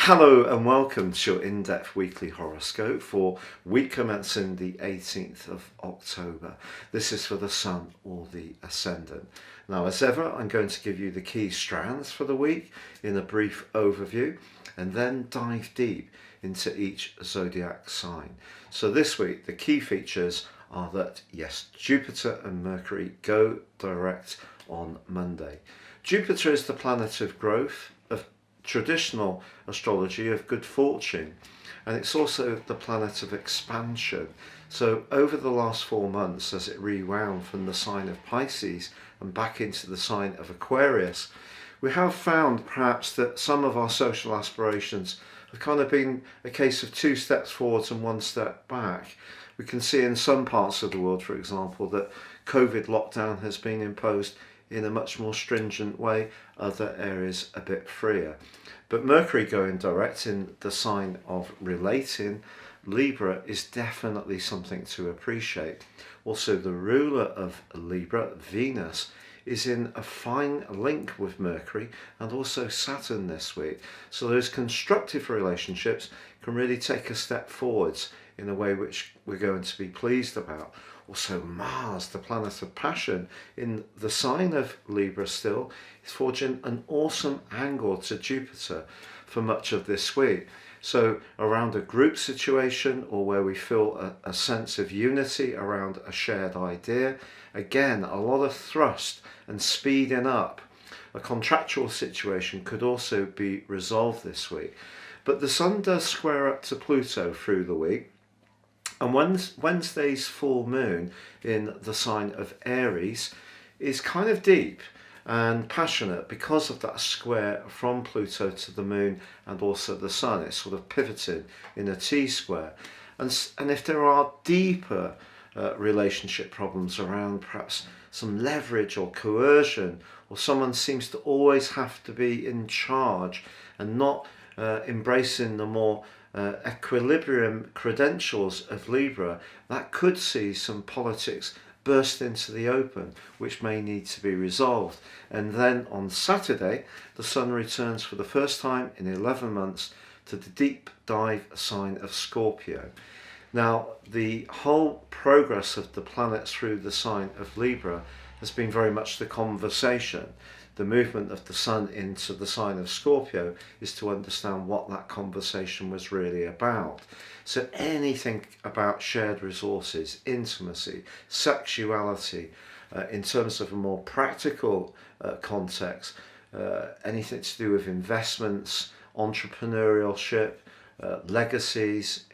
Hello and welcome to your in-depth weekly horoscope for week commencing the 18th of October. This is for the Sun or the Ascendant. Now, as ever, I'm going to give you the key strands for the week in a brief overview and then dive deep into each zodiac sign. So this week, the key features are that, yes, Jupiter and Mercury go direct on Monday. Jupiter is the planet of growth, of traditional astrology, of good fortune, and it's also the planet of expansion. So over the last 4 months, as it rewound from the sign of Pisces and back into the sign of Aquarius, we have found perhaps that some of our social aspirations have kind of been a case of 2 steps forwards and 1 step back. We can see in some parts of the world, for example, that COVID lockdown has been imposed in a much more stringent way, other areas a bit freer. But Mercury going direct in the sign of relating, Libra, is definitely something to appreciate. Also, the ruler of Libra, Venus, is in a fine link with Mercury and also Saturn this week. So those constructive relationships can really take a step forwards in a way which we're going to be pleased about. Also, Mars, the planet of passion, in the sign of Libra still, is forging an awesome angle to Jupiter for much of this week. So around a group situation or where we feel a sense of unity around a shared idea, again, a lot of thrust and speeding up. A contractual situation could also be resolved this week. But the Sun does square up to Pluto through the week. And Wednesday's full moon in the sign of Aries is kind of deep and passionate because of that square from Pluto to the moon and also the Sun. It's sort of pivoted in a T-square. And if there are deeper relationship problems around perhaps some leverage or coercion, or someone seems to always have to be in charge and not embracing the more equilibrium credentials of Libra, that could see some politics burst into the open, which may need to be resolved. And then on Saturday, the Sun returns for the first time in 11 months to the deep dive sign of Scorpio. Now, the whole progress of the planets through the sign of Libra has been very much the conversation. The movement of the Sun into the sign of Scorpio is to understand what that conversation was really about. So anything about shared resources, intimacy, sexuality, in terms of a more practical context, anything to do with investments, entrepreneurship, legacies,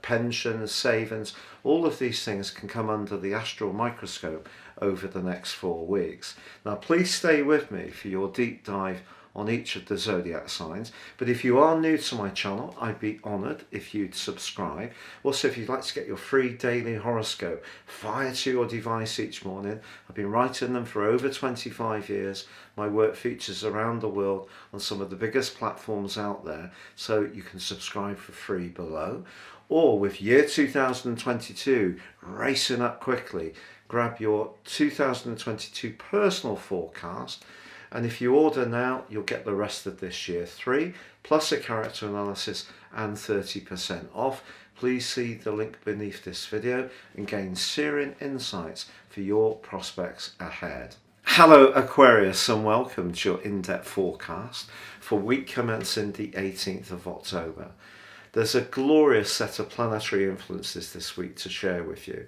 pensions, savings, all of these things can come under the astral microscope over the next 4 weeks. Now, please stay with me for your deep dive on each of the zodiac signs. But if you are new to my channel, I'd be honoured if you'd subscribe. Also, if you'd like to get your free daily horoscope fired to your device each morning, I've been writing them for over 25 years. My work features around the world on some of the biggest platforms out there, so you can subscribe for free below. Or with year 2022 racing up quickly, grab your 2022 personal forecast. And if you order now, you'll get the rest of this year 3, plus a character analysis and 30% off. Please see the link beneath this video and gain searing insights for your prospects ahead. Hello Aquarius, and welcome to your in-depth forecast for week commencing the 18th of October. There's a glorious set of planetary influences this week to share with you.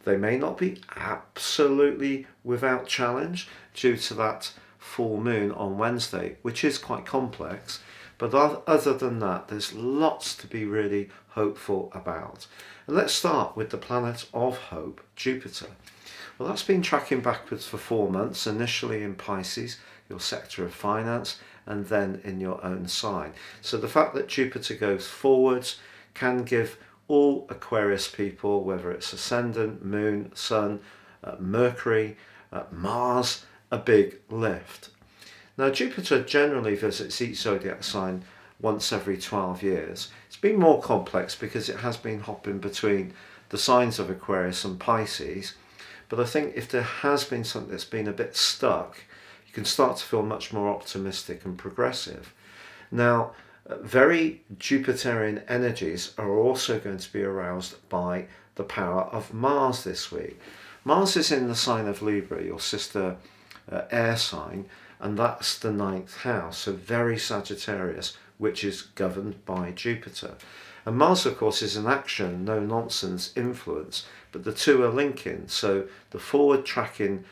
They may not be absolutely without challenge due to that full moon on Wednesday, which is quite complex, but other than that, there's lots to be really hopeful about. And let's start with the planet of hope, Jupiter. Well, that's been tracking backwards for 4 months, initially in Pisces, your sector of finance, and then in your own sign. So the fact that Jupiter goes forwards can give all Aquarius people, whether it's Ascendant, Moon, Sun, Mercury, Mars, a big lift. Now, Jupiter generally visits each zodiac sign once every 12 years. It's been more complex because it has been hopping between the signs of Aquarius and Pisces, but I think if there has been something that's been a bit stuck, you can start to feel much more optimistic and progressive. Now, Very Jupiterian energies are also going to be aroused by the power of Mars this week. Mars is in the sign of Libra, your sister air sign, and that's the 9th house, so very Sagittarius, which is governed by Jupiter. And Mars, of course, is an action, no nonsense influence, but the two are linking, so the forward tracking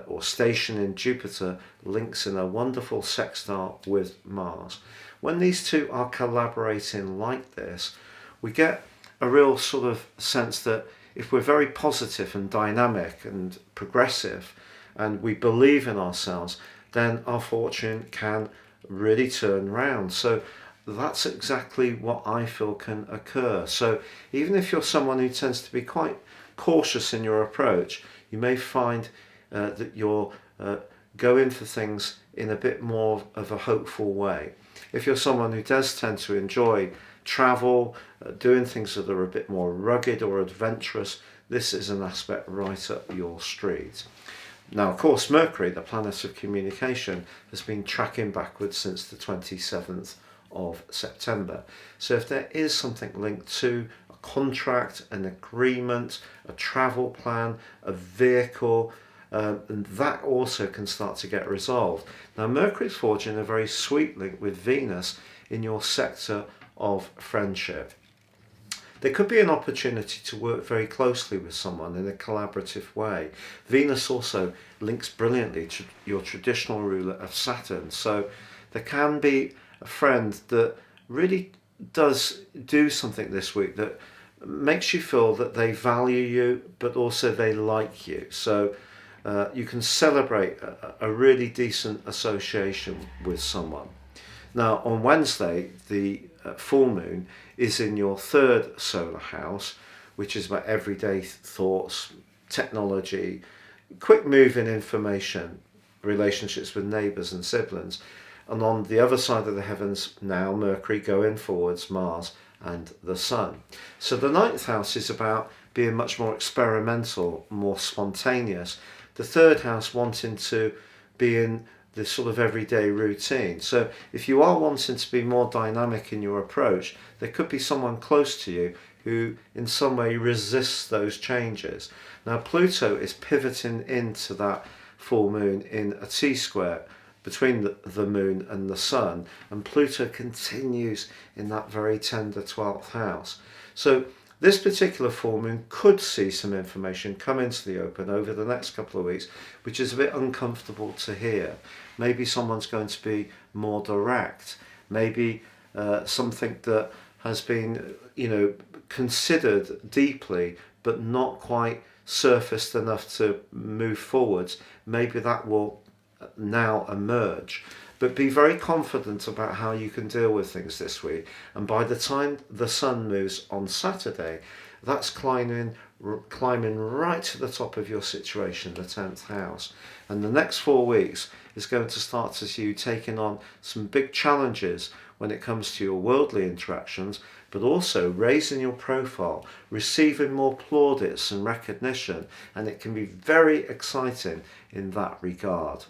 or station in Jupiter links in a wonderful sextile with Mars. When these two are collaborating like this, we get a real sort of sense that if we're very positive and dynamic and progressive and we believe in ourselves, then our fortune can really turn round. So that's exactly what I feel can occur. So even if you're someone who tends to be quite cautious in your approach, you may find that you're going for things in a bit more of a hopeful way. If you're someone who does tend to enjoy travel, doing things that are a bit more rugged or adventurous, this is an aspect right up your street. Now, of course, Mercury, the planet of communication, has been tracking backwards since the 27th of September. So if there is something linked to a contract, an agreement, a travel plan, a vehicle, and that also can start to get resolved. Now, Mercury's forging a very sweet link with Venus in your sector of friendship. There could be an opportunity to work very closely with someone in a collaborative way. Venus also links brilliantly to your traditional ruler of Saturn, so there can be a friend that really does do something this week that makes you feel that they value you, but also they like you. So you can celebrate a really decent association with someone. Now, on Wednesday, the full moon is in your 3rd solar house, which is about everyday thoughts, technology, quick move in information, relationships with neighbours and siblings. And on the other side of the heavens now, Mercury going forwards, Mars and the Sun. So the 9th house is about being much more experimental, more spontaneous. The 3rd house wanting to be in this sort of everyday routine. So if you are wanting to be more dynamic in your approach, there could be someone close to you who in some way resists those changes. Now, Pluto is pivoting into that full moon in a T-square between the moon and the sun, and Pluto continues in that very tender 12th house. So this particular full moon could see some information come into the open over the next couple of weeks, which is a bit uncomfortable to hear. Maybe someone's going to be more direct. Maybe something that has been, considered deeply, but not quite surfaced enough to move forwards. Maybe that will now emerge. But be very confident about how you can deal with things this week. And by the time the sun moves on Saturday, that's climbing right to the top of your situation, the 10th house. And the next 4 weeks is going to start to see you taking on some big challenges when it comes to your worldly interactions, but also raising your profile, receiving more plaudits and recognition. And it can be very exciting in that regard.